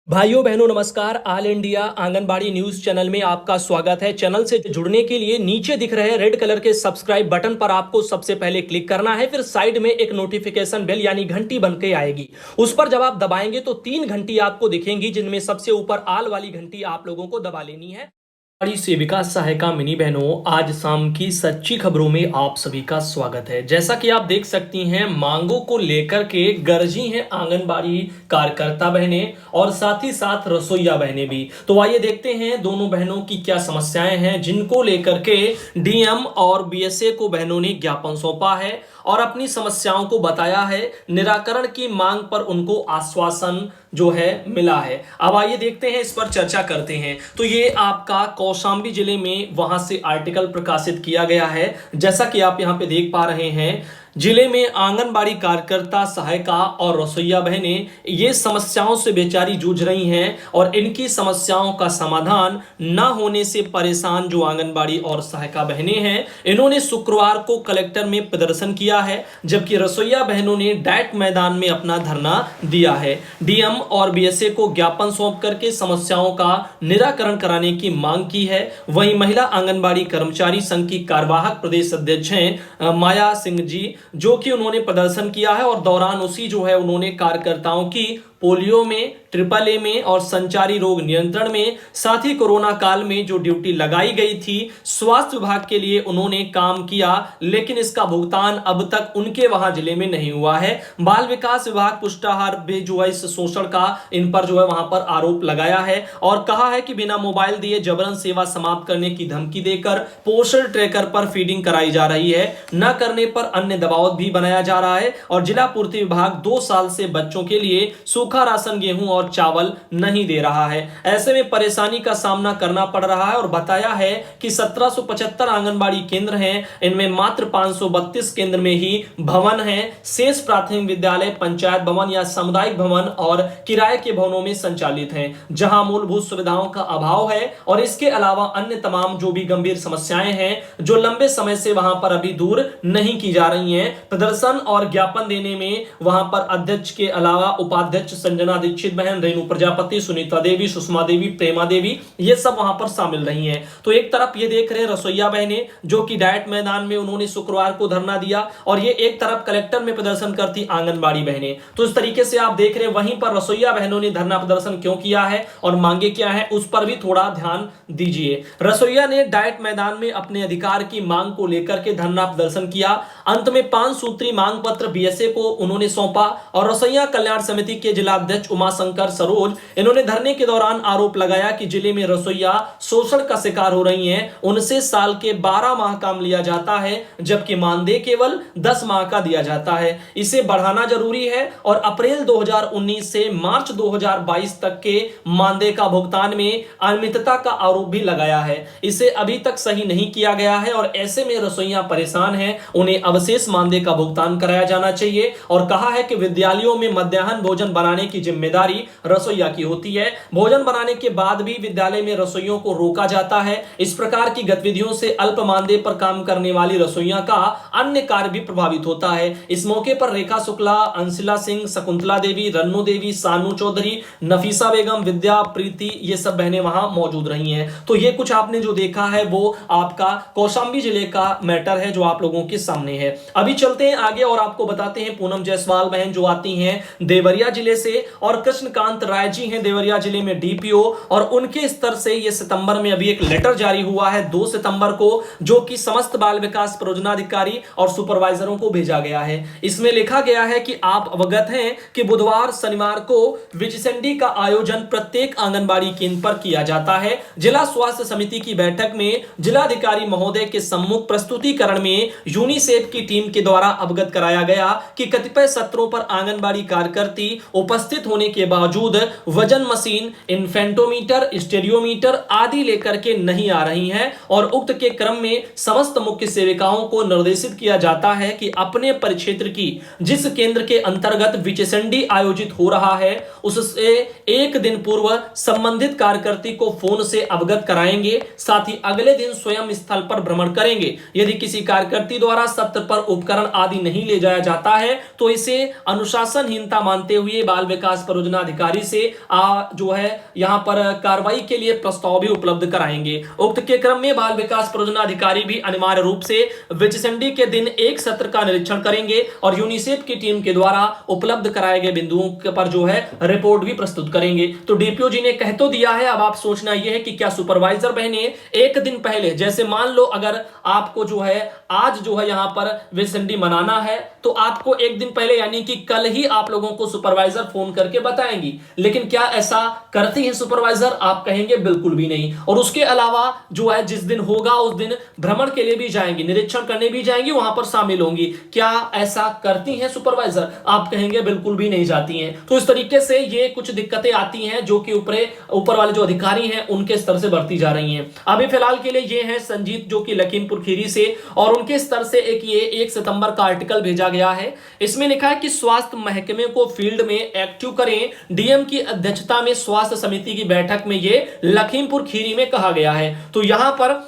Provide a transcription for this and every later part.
भाइयों बहनों नमस्कार। All India anganwadi news channel में आपका स्वागत है। चैनल से जुड़ने के लिए नीचे दिख रहे रेड कलर के सब्सक्राइब बटन पर आपको सबसे पहले क्लिक करना है। फिर साइड में एक नोटिफिकेशन बेल यानी घंटी बन के आएगी, उस पर जब आप दबाएंगे तो 3 घंटी आपको दिखेंगी, जिनमें सबसे ऊपर आल वाली घंटी आप लोगों को दबा लेनी है। बड़ी सेविका सहायिका मिनी बहनों, आज शाम की सच्ची खबरों में आप सभी का स्वागत है। जैसा कि आप देख सकती हैं, मांगों को लेकर के गरजी हैं आंगनबाड़ी कार्यकर्ता बहनें और साथ ही साथ रसोईया बहनें भी। तो आइए देखते हैं दोनों बहनों की क्या समस्याएं हैं, जिनको लेकर के डीएम और बीएसए को बहनों ने ज्ञापन सौंपा है और अपनी समस्याओं को बताया है। निराकरण की मांग पर उनको आश्वासन जो है मिला है। अब आइए देखते हैं, इस पर चर्चा करते हैं। तो ये आपका कौशाम्बी जिले में वहां से आर्टिकल प्रकाशित किया गया है। जैसा कि आप यहां पे देख पा रहे हैं, जिले में आंगनबाड़ी कार्यकर्ता सहायिका और रसोईया बहनें ये समस्याओं से बेचारी जूझ रही हैं और इनकी समस्याओं का समाधान न होने से परेशान जो आंगनबाड़ी और सहायिका बहनें हैं, इन्होंने शुक्रवार को कलेक्टर में प्रदर्शन किया है, जबकि रसोईया बहनों ने डाइट मैदान में अपना धरना दिया है। डीएम और बीएसए को ज्ञापन सौंप करके समस्याओं का निराकरण कराने की मांग की है। वहीं महिला आंगनबाड़ी कर्मचारी संघ की कार्यवाहक प्रदेश अध्यक्ष हैं माया सिंह जी, जो कि उन्होंने प्रदर्शन किया है और दौरान उसी जो है उन्होंने कार्यकर्ताओं की पोलियो में, ट्रिपल ए में और संचारी रोग नियंत्रण में, साथ ही कोरोना काल में जो ड्यूटी लगाई गई थी स्वास्थ्य विभाग के लिए उन्होंने काम किया, लेकिन इसका भुगतान अब तक उनके वहां जिले में नहीं हुआ है। बाल विकास विभाग पुष्टाहार पे जो है इस शोषण का इन पर जो है वहां पर आरोप लगाया है और कहा है कि बिना मोबाइल दिए जबरन सेवा समाप्त करने की धमकी देकर पोषण ट्रैकर पर फीडिंग कराई जा रही है। न करने पर अन्य दबाव भी बनाया जा रहा है और जिला पूर्ति विभाग 2 साल से बच्चों के लिए सूखा राशन, गेहूं और चावल नहीं दे रहा है। ऐसे में परेशानी का सामना करना पड़ रहा है और बताया है कि 1775 आंगनबाड़ी केंद्र हैं, इनमें मात्र 532 केंद्र में ही भवन हैं। शेष प्राथमिक विद्यालय पंचायत भवन या सामुदायिक भवन और किराए के भवनों में संचालित हैं, जहां मूलभूत सुविधाओं का अभाव है और इसके अलावा अन्य तमाम जो भी गंभीर समस्याएं हैं जो लंबे समय से वहां पर अभी दूर नहीं की जा रही हैं। प्रदर्शन और ज्ञापन देने में वहां पर अध्यक्ष के अलावा उपाध्यक्ष संजना दीक्षित बहन, रेणु प्रजापति, सुनीता देवी, सुषमा देवी, प्रेमा देवी, ये सब वहां पर शामिल रही हैं। तो एक तरफ ये देख रहे हैं रसोईया बहनें जो कि डाइट मैदान में उन्होंने शुक्रवार को धरना दिया और ये एक तरफ कलेक्टर में प्रदर्शन करती आंगनबाड़ी बहनें। तो इस तरीके से आप देख रहे हैं, वहीं पर रसोईया बहनों ने धरना प्रदर्शन क्यों किया है और मांगे क्या है, उस पर भी थोड़ा ध्यान दीजिए। रसोईया ने डाइट मैदान में अपने अधिकार की मांग को लेकर के धरना प्रदर्शन किया। अंत में 5 सूत्री मांग पत्र बीएसए को उन्होंने सौंपा और रसोईया कल्याण समिति के जिला अध्यक्ष उमाशंकर सरोज, इन्होंने धरने के दौरान आरोप लगाया कि जिले में रसोईया शोषण का शिकार हो रही हैं। उनसे साल के 12 माह काम लिया जाता है, जबकि मानदेय केवल 10 माह का दिया जाता है। इसे बढ़ाना जरूरी है और अप्रैल 2019 से मार्च 2022 तक के मानदेय का भुगतान में अनियमितता का आरोप भी लगाया है। इसे अभी तक सही नहीं किया गया है और ऐसे में रसोईया परेशान हैं, उन्हें अवशेष मानदेय का भुगतान कराया जाना चाहिए और कहा है कि विद्यालयों में मध्याह्न भोजन बनाने की जिम्मेदारी रसोईया की होती है। भोजन बनाने के बाद भी विद्यालय में रसोइयों को रोका जाता है। इस प्रकार की गतिविधियों से अल्प मानदेय पर काम करने वाली रसोइया का अन्य कार्य भी प्रभावित होता है। इस मौके पर रेखा शुक्ला, अंशिला सिंह, शकुंतला देवी, रन्नू देवी, सानू चौधरी, नफीसा बेगम, विद्या प्रीति, ये सब बहनें वहां मौजूद रही हैं। तो ये कुछ आपने जो देखा है वो आपका कौशाम्बी जिले का मैटर है जो आप लोगों के सामने है। अभी चलते हैं आगे और आपको बताते हैं पूनम जायसवाल बहन जो आती हैं देवरिया जिले से और कृष्णकांत राय जी हैं देवरिया जिले में डीपीओ, और उनके स्तर से ये सितंबर में अभी एक लेटर जारी हुआ है 2 सितंबर को, जो कि समस्त बाल विकास परियोजनाधिकारी और सुपरवाइजरों को भेजा गया है। इसमें लिखा गया है कि आप अवगत हैं कि बुधवार शनिवार को विजिसेंडी का आयोजन प्रत्येक आंगनबाड़ी केंद्र पर किया जाता है। जिला स्वास्थ्य समिति की बैठक में जिलाधिकारी महोदय के सम्मुख प्रस्तुतिकरण में यूनिसेफ की टीम के द्वारा अवगत कराया गया कि कतिपय सत्रों पर आंगनबाड़ी कार्यकर्ती उपस्थित होने के बावजूद वजन मशीन, इन्फेंटोमीटर, स्टेरियोमीटर आदि लेकर के नहीं आ रही हैं और उक्त के क्रम में समस्त मुख्य सेविकाओं को निर्देशित किया जाता है कि अपने परिक्षेत्र की जिस केंद्र के अंतर्गत विचेसंडी आयोजित हो रहा है उससे एक दिन पूर्व संबंधित कार्यकर्ती को फोन से अवगत कराएंगे, साथ ही अगले दिन स्वयं स्थल पर भ्रमण करेंगे। यदि किसी कार्यकर्ती द्वारा सत्र पर उपकरण आदि नहीं ले जाया जाता है तो इसे अनुशासनहीनता मानते हुए बाल बाल विकास परियोजना अधिकारी से जो है यहाँ पर कार्रवाई के लिए प्रस्ताव भी उपलब्ध कराएंगे। उक्त के क्रम में बाल विकास परियोजना अधिकारी भी अनिवार्य रूप से विजयचंडी के दिन एक सत्र का निरीक्षण करेंगे और यूनिसेफ की टीम के द्वारा उपलब्ध कराए गए बिंदुओं पर जो है रिपोर्ट भी प्रस्तुत करेंगे। तो डीपीओ जी ने कह तो दिया है, अब आप सोचना यह है कि क्या सुपरवाइजर बहने एक दिन पहले, जैसे मान लो अगर आपको जो है आज जो है यहां पर विजयचंडी मनाना है तो आपको एक दिन पहले यानी कि कल ही आप लोगों को सुपरवाइजर फोन करके बताएंगी, लेकिन क्या ऐसा करती है सुपरवाइजर? आप कहेंगे बिल्कुल भी नहीं। और उसके अलावा जो है जिस दिन होगा उस दिन भ्रमण के लिए भी जाएंगी, निरीक्षण करने भी जाएंगी, वहां पर शामिल होंगी। क्या ऐसा करती हैं सुपरवाइजर? आप कहेंगे बिल्कुल भी नहीं जाती हैं। तो इस तरीके से ये कुछ दिक्कतें आती हैं जो कि ऊपर वाले जो अधिकारी हैं उनके स्तर से बढ़ती जा रही हैं। अभी फिलहाल के लिए ये है संजीत जो कि लखीमपुर खीरी से, और उनके स्तर से ये 1 सितंबर का आर्टिकल भेजा गया है। इसमें लिखा है कि स्वास्थ्य महकमे को फील्ड में एक्टिव करें। डीएम की अध्यक्षता में स्वास्थ्य समिति की बैठक में ये लखीमपुर खीरी में कहा गया है। तो यहां पर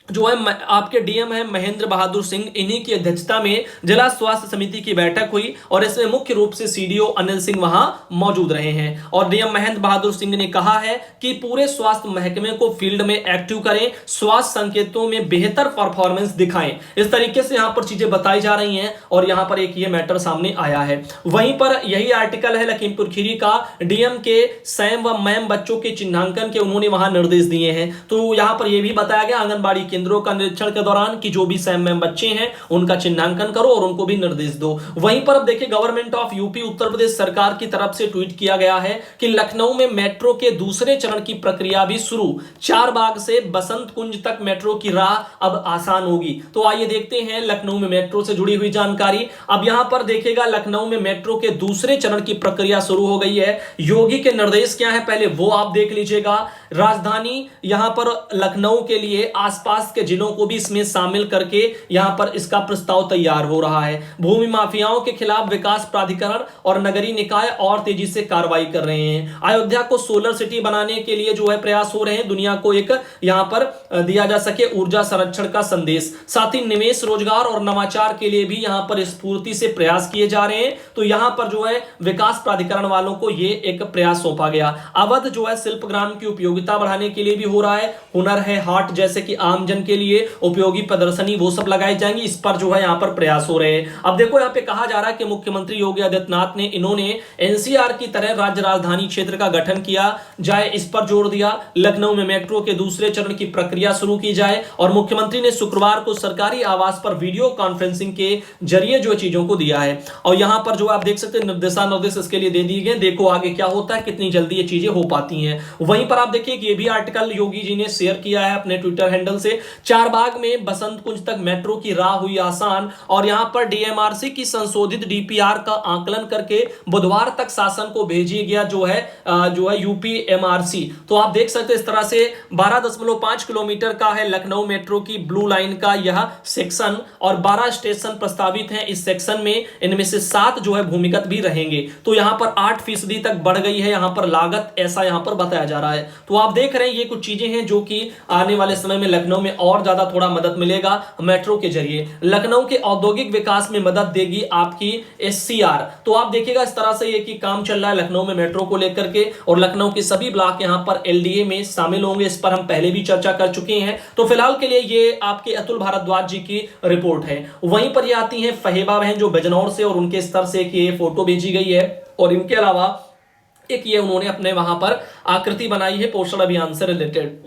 जो है आपके डीएम है महेंद्र बहादुर सिंह, इन्हीं की अध्यक्षता में जिला स्वास्थ्य समिति की बैठक हुई और इसमें मुख्य रूप से सीडीओ अनिल सिंह वहां मौजूद रहे हैं। और डीएम महेंद्र बहादुर सिंह ने कहा है कि पूरे स्वास्थ्य महकमे को फील्ड में एक्टिव करें, स्वास्थ्य संकेतों में बेहतर परफॉर्मेंस दिखाएं। इस तरीके से यहां पर चीजें बताई जा रही हैं और यहां पर एक ये मैटर सामने आया है। वहीं पर यही आर्टिकल है लखीमपुर खीरी का, डीएम के सैम व मैम बच्चों के चिन्हांकन के उन्होंने वहां निर्देश दिए हैं। तो यहां पर यह भी बताया गया आंगनबाड़ी केंद्रों का निरीक्षण के दौरान कि जो भी सैम मैम बच्चे हैं उनका चिन्हांकन करो और उनको भी निर्देश दो। वहीं पर अब देखिए government of UP Uttar Pradesh सरकार की तरफ से ट्वीट किया गया है कि लखनऊ में मेट्रो के दूसरे चरण की प्रक्रिया भी शुरू, चारबाग से बसंत कुंज तक मेट्रो की राह अब आसान होगी। तो आइए देखते हैं लखनऊ में मेट्रो से जुड़ी हुई जानकारी। अब यहां पर देखिएगा लखनऊ में मेट्रो के दूसरे चरण की प्रक्रिया शुरू हो गई है। योगी के निर्देश क्या है पहले वो आप देख लीजिएगा। राजधानी यहां पर लखनऊ के लिए आसपास के जिलों को भी इसमें शामिल करके यहां पर इसका प्रस्ताव तैयार हो रहा है। भूमि माफियाओं के खिलाफ विकास प्राधिकरण और नगरीय निकाय और तेजी से कार्रवाई कर रहे हैं। अयोध्या को सोलर सिटी बनाने के लिए जो है प्रयास हो रहे हैं, दुनिया को एक यहां पर दिया जा सके ऊर्जा संरक्षण का संदेश। साथ ही निवेश, रोजगार और नवाचार के लिए भी यहां पर स्फूर्ति से प्रयास किए जा रहे हैं। तो यहां पर जो है विकास प्राधिकरण वालों को यह एक प्रयास सौंपा गया। अवध जो है शिल्पग्राम की उपयोगिता बढ़ाने के लिए भी हो रहा है। हुनर है हाट जैसे कि आमजन के लिए उपयोगी प्रदर्शनी वो सब लगाई जाएंगी, इस पर जो है यहां पर प्रयास हो रहे हैं। अब देखो यहां पे कहा जा रहा है कि मुख्यमंत्री योगी आदित्यनाथ ने इन्होंने एनसीआर की तरह राज्य राजधानी क्षेत्र का गठन किया जाए, इस पर जोर दिया। लखनऊ में मेट्रो के दूसरे चरण की प्रक्रिया शुरू की जाए और मुख्यमंत्री ने शुक्रवार को सरकारी आवास पर वीडियो कॉन्फ्रेंसिंग के जरिए जो चीजों को दिया है। और यहां पर जो आप देख सकते हैं निर्देशा निर्देश इसके लिए दे दिए गए। देखो आगे क्या होता है, कितनी जल्दी ये चीजें हो पाती हैं। वहीं पर आप देखिए कि ये भी आर्टिकल योगी जी ने शेयर किया है अपने ट्विटर हैंडल से। चारबाग में बसंत कुंज तक मेट्रो की राह हुई आसान और यहां पर डीएमआरसी की संशोधित डीपीआर का आकलन करके बुधवार तक शासन को भेजी गया जो है यूपीएमआरसी। तो आप देख सकते हैं इस तरह से 12.5 किलोमीटर का है लखनऊ मेट्रो की ब्लू लाइन का यह सेक्शन और 12 स्टेशन प्रस्तावित हैं इस सेक्शन में। इनमें से 7 जो है भूमिगत भी रहेंगे। तो यहां पर 8% तक बढ़ गई है यहां पर लागत, ऐसा यहां पर बताया जा रहा है। तो आप देख रहे हैं ये कुछ चीजें हैं जो कि आने वाले समय में लखनऊ में और ज्यादा थोड़ा मदद मिलेगा मेट्रो के जरिए। लखनऊ के औद्योगिक विकास में मदद देगी आपकी एससीआर। तो आप देखिएगा इस तरह से ये कि काम चल रहा है लखनऊ में मेट्रो को लेकर के और लखनऊ के सभी ब्लॉक यहां पर एलडीए में शामिल होंगे। इस पर हम पहले भी चर्चा कर चुके हैं। तो फिलहाल के लिए ये आपके अतुल भारद्वाज जी की रिपोर्ट है। वहीं पर ये आती है फहेबा बहन जो बिजनौर से, और उनके स्तर से एक ये फोटो भेजी गई है। और इनके अलावा एक ये उन्होंने अपने वहां पर आकृति बनाई है पोषण अभियान से रिलेटेड,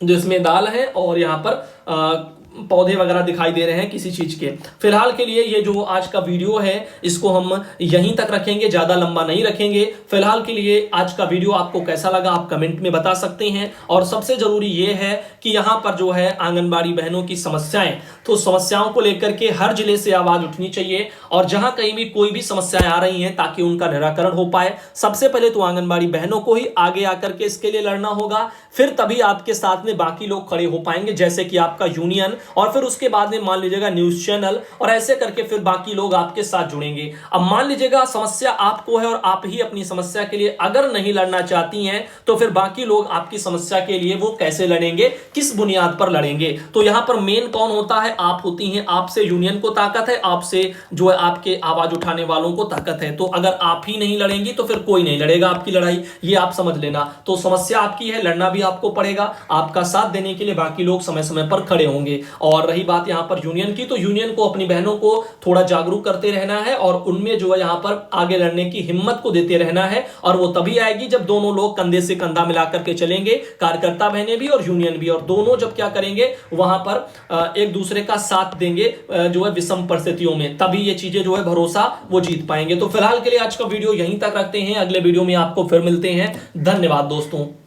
जिसमें दाल है और यहाँ पर पौधे वगैरह दिखाई दे रहे हैं किसी चीज के। फिलहाल के लिए ये जो आज का वीडियो है इसको हम यहीं तक रखेंगे, ज्यादा लंबा नहीं रखेंगे। फिलहाल के लिए आज का वीडियो आपको कैसा लगा आप कमेंट में बता सकते हैं। और सबसे जरूरी ये है कि यहाँ पर जो है आंगनबाड़ी बहनों की समस्याएं, तो समस्याओं को लेकर के हर जिले से आवाज उठनी चाहिए और जहां कहीं भी कोई भी समस्याएं आ रही हैं ताकि उनका निराकरण हो पाए, सबसे पहले तो आंगनबाड़ी बहनों को ही आगे आकर के इसके लिए लड़ना होगा। फिर तभी आपके साथ में बाकी लोग खड़े हो पाएंगे, जैसे कि आपका यूनियन और फिर उसके बाद में मान लीजिएगा न्यूज चैनल, और ऐसे करके फिर बाकी लोग आपके साथ जुड़ेंगे। अब मान लीजिएगा समस्या आपको है और आप ही अपनी समस्या के लिए अगर नहीं लड़ना चाहती हैं, तो फिर बाकी लोग आपकी समस्या के लिए वो कैसे लड़ेंगे, किस बुनियाद पर लड़ेंगे? तो यहां पर मेन कौन होता है? आप होती हैं। आपसे यूनियन को ताकत है, आपसे जो है आपके आवाज उठाने वालों को ताकत है। तो अगर आप ही नहीं लड़ेंगी तो फिर कोई नहीं लड़ेगा आपकी लड़ाई, ये आप समझ लेना। तो समस्या आपकी है, लड़ना भी आपको पड़ेगा, आपका साथ देने के लिए बाकी लोग समय समय पर खड़े होंगे। और रही बात यहां पर यूनियन की, तो यूनियन को अपनी बहनों को थोड़ा जागरूक करते रहना है और उनमें जो है यहां पर आगे लड़ने की हिम्मत को देते रहना है। और वो तभी आएगी जब दोनों लोग कंधे से कंधा मिलाकर के चलेंगे, कार्यकर्ता बहनें भी और यूनियन भी, और दोनों जब क्या करेंगे वहां पर एक दूसरे का साथ देंगे जो है विषम परिस्थितियों में, तभी ये चीजें जो है भरोसा वो जीत पाएंगे। तो फिलहाल के लिए आज का वीडियो यहीं तक रखते हैं, अगले वीडियो में आपको फिर मिलते हैं। धन्यवाद दोस्तों।